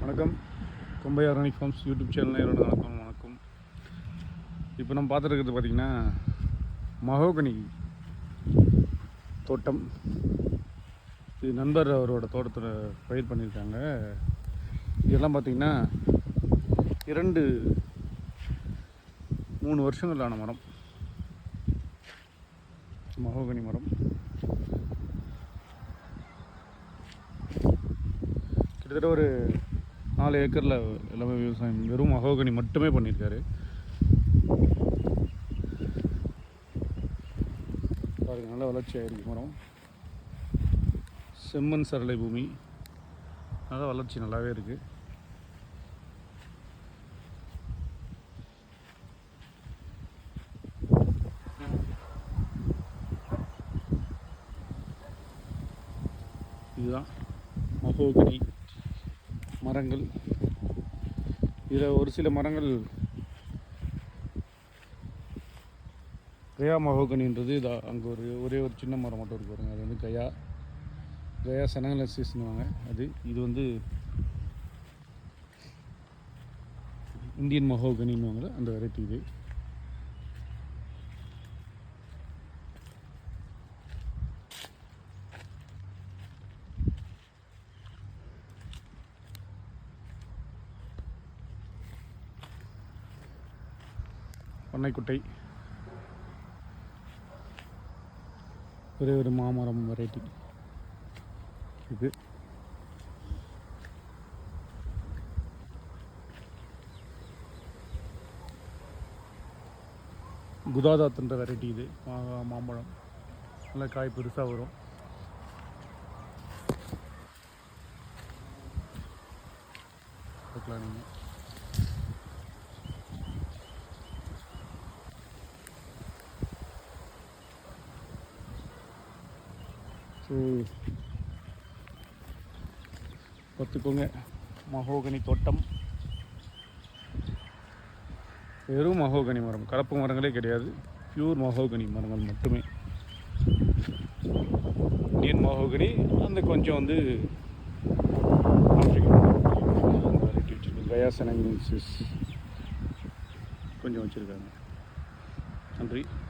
வணக்கம். கொம்பை organic forms YouTube channel நேரோட வணக்கம். இப்போ நம்ம பார்த்துருக்கிறது பார்த்திங்கன்னா மஹோகனி தோட்டம். இது நண்பர் அவரோட தோட்டத்தில் பயிர் பண்ணியிருக்காங்க. இதெல்லாம் பார்த்திங்கன்னா 2-3 வருஷங்கள் ஆன மரம், மஹோகனி மரம். கிட்டத்தட்ட ஒரு 4 ஏக்கரில் எல்லாமே விவசாயம், வெறும் மஹோகனி மட்டுமே பண்ணியிருக்காரு. பாருங்கள், நல்ல வளர்ச்சி ஆகிருக்கு மரம். செம்மண் சரளை பூமி, நல்ல வளர்ச்சி நல்லாவே இருக்குது. இதுதான் மஹோகனி மரங்கள். இதில் ஒரு சில மரங்கள் கயா மஹோகனின்றது இது. அங்கே ஒரே ஒரு சின்ன மரம் மட்டும் இருக்கு பாருங்க, அது வந்து கயா செனகலசிஸ்னுவாங்க. இது வந்து இந்தியன் மஹோகனின்னுவாங்க, அந்த வெரைட்டி இது. பண்ணைக்குட்டை ஒரு மாமரம் வெரைட்டி இது. குதாதாத்ன்ற வெரைட்டி இது. மாம்பழம் நல்ல காய் பெருசாக வரும். பார்க்கலாம் நீங்கள். ஸோ பார்த்துக்கோங்க, மஹோகனி தோட்டம். வெறும் மஹோகனி மரம், கலப்பு மரங்களே கிடையாது, பியூர் மஹோகனி மரங்கள் மட்டுமே. இந்தியன் மஹோகனி, அந்த கொஞ்சம் வந்து வெரைட்டி வச்சுருக்காங்க. கயா செனகலசிஸ் கொஞ்சம் வச்சுருக்காங்க. நன்றி.